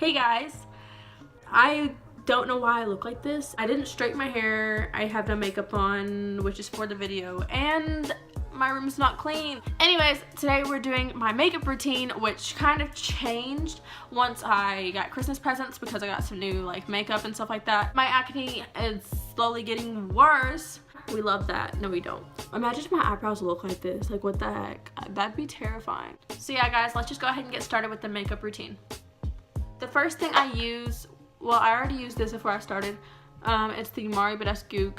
Hey guys, I don't know why I look like this. I didn't straighten my hair, I have no makeup on, which is for the video, and my room's not clean. Anyways, today we're doing my makeup routine, which kind of changed once I got Christmas presents because I got some new like makeup and stuff like that. My acne is slowly getting worse. We love that. No, we don't. Imagine if my eyebrows look like this. Like, what the heck? That'd be terrifying. So yeah, guys, let's just go ahead and get started with the makeup routine. The first thing I use, well, I already used this before I started. It's the Mari Badescu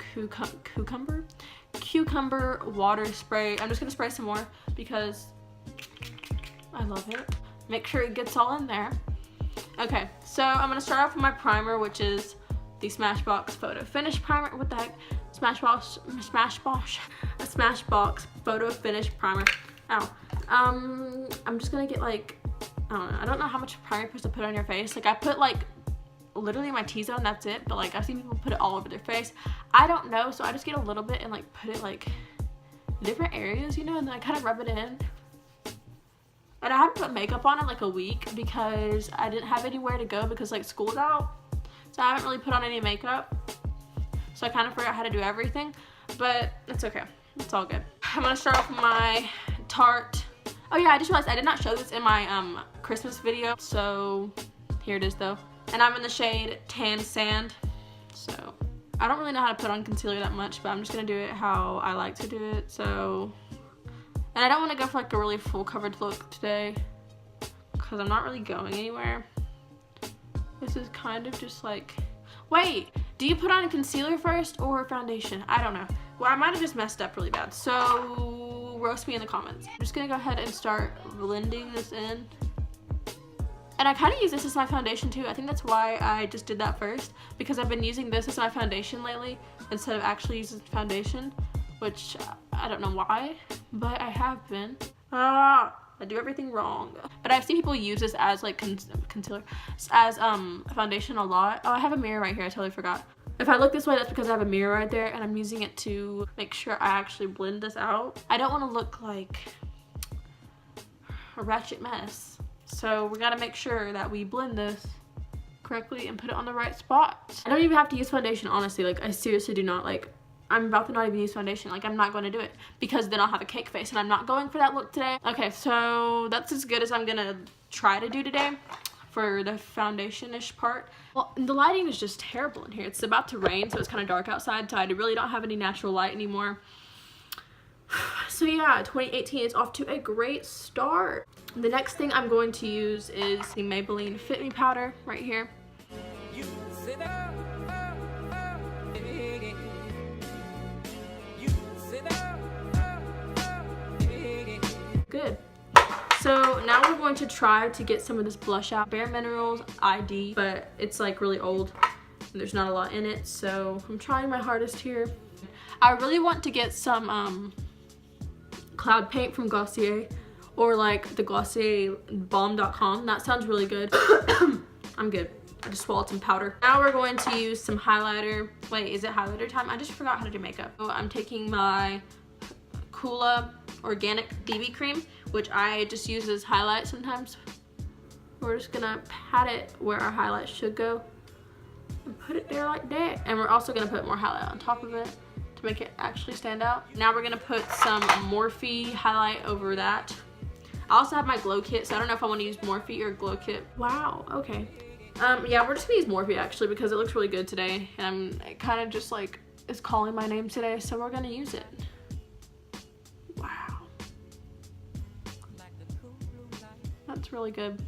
cucumber water spray. I'm just gonna spray some more because I love it. Make sure it gets all in there. Okay, so I'm gonna start off with my primer, which is the Smashbox Photo Finish Primer. What the heck? Smashbox Photo Finish Primer. Ow. I'm just gonna get like, I don't know how much primer you're supposed to put on your face. Like, I put like literally my T-zone, that's it, but like I've seen people put it all over their face. I don't know, so I just get a little bit and like put it like in different areas, you know, and then I kind of rub it in. And I haven't put makeup on in like a week because I didn't have anywhere to go because like school's out, so I haven't really put on any makeup, so I kind of forgot how to do everything, but it's okay, it's all good. I'm gonna start off with my Tarte. Oh yeah, I just realized I did not show this in my Christmas video, so here it is though. And I'm in the shade Tan Sand, so I don't really know how to put on concealer that much, but I'm just gonna do it how I like to do it. So, and I don't want to go for like a really full coverage look today because I'm not really going anywhere. This is kind of just like, wait, do you put on a concealer first or foundation? I don't know. Well, I might have just messed up really bad, so roast me in the comments. I'm just gonna go ahead and start blending this in. And I kind of use this as my foundation too. I think that's why I just did that first, because I've been using this as my foundation lately instead of actually using foundation, which I don't know why, but I have been. I do everything wrong. But I've seen people use this as like concealer, as foundation a lot. Oh, I have a mirror right here, I totally forgot. If I look this way, that's because I have a mirror right there and I'm using it to make sure I actually blend this out. I don't want to look like a ratchet mess. So we gotta make sure that we blend this correctly and put it on the right spot. I don't even have to use foundation, honestly. Like, I seriously do not. Like, I'm about to not even use foundation. Like, I'm not going to do it because then I'll have a cake face and I'm not going for that look today. Okay, so that's as good as I'm gonna try to do today for the foundation-ish part. Well, the lighting is just terrible in here. It's about to rain, so it's kind of dark outside, so I really don't have any natural light anymore. So yeah, 2018 is off to a great start. The next thing I'm going to use is the Maybelline Fit Me powder right here. Good. So now we're going to try to get some of this blush out. Bare Minerals ID, but it's like really old and there's not a lot in it, so I'm trying my hardest here. I really want to get some cloud paint from Glossier, or like the Glossier Balm.com. That sounds really good. I'm good. I just swallowed some powder. Now we're going to use some highlighter. Wait, is it highlighter time? I just forgot how to do makeup. So I'm taking my Coola Organic BB Cream, which I just use as highlight sometimes. We're just gonna pat it where our highlight should go and put it there like that. And we're also gonna put more highlight on top of it to make it actually stand out. Now we're gonna put some Morphe highlight over that. I also have my Glow Kit, so I don't know if I want to use Morphe or Glow Kit. Wow, okay. Yeah, we're just gonna use Morphe actually because it looks really good today, and it kind of just like is calling my name today, so we're gonna use it. Wow, that's really good.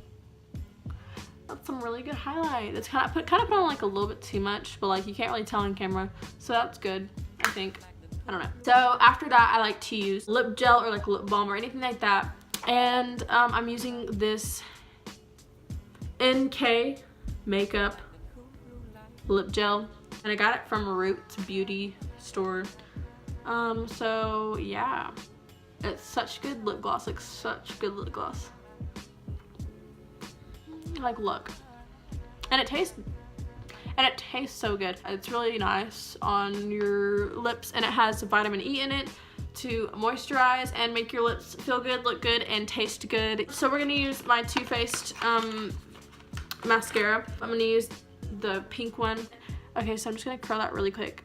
That's some really good highlight. It's kind of put on like a little bit too much, but like you can't really tell on camera, so that's good, I think. I don't know. So after that, I like to use lip gel or like lip balm or anything like that. And I'm using this NK Makeup lip gel, and I got it from Roots Beauty store. So yeah, it's such good lip gloss, like such good lip gloss. Like, look, and it tastes so good. It's really nice on your lips, and it has vitamin E in it to moisturize and make your lips feel good, look good, and taste good. So we're gonna use my Too Faced mascara. I'm gonna use the pink one. Okay, so I'm just gonna curl that really quick.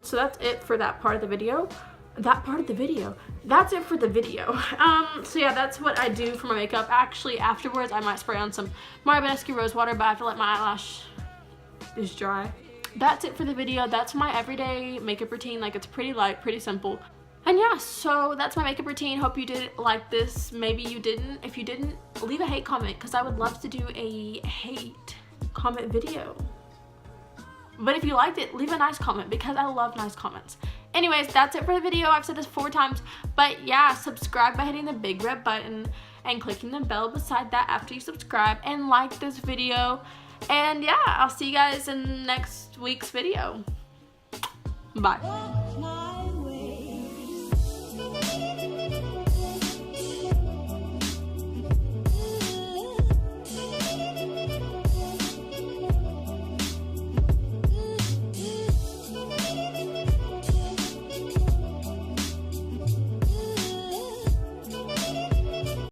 So that's it for that part of the video. That's it for the video. So yeah, that's what I do for my makeup. Actually, afterwards, I might spray on some Marabanesque rose water, but I have to let my eyelash is dry. That's it for the video. That's my everyday makeup routine. Like, it's pretty light, pretty simple. And yeah, so that's my makeup routine. Hope you did like this. Maybe you didn't. If you didn't, leave a hate comment, because I would love to do a hate comment video. But if you liked it, leave a nice comment, because I love nice comments. Anyways, that's it for the video. I've said this 4 times, but yeah, subscribe by hitting the big red button and clicking the bell beside that after you subscribe, and like this video. And yeah, I'll see you guys in next week's video. Bye.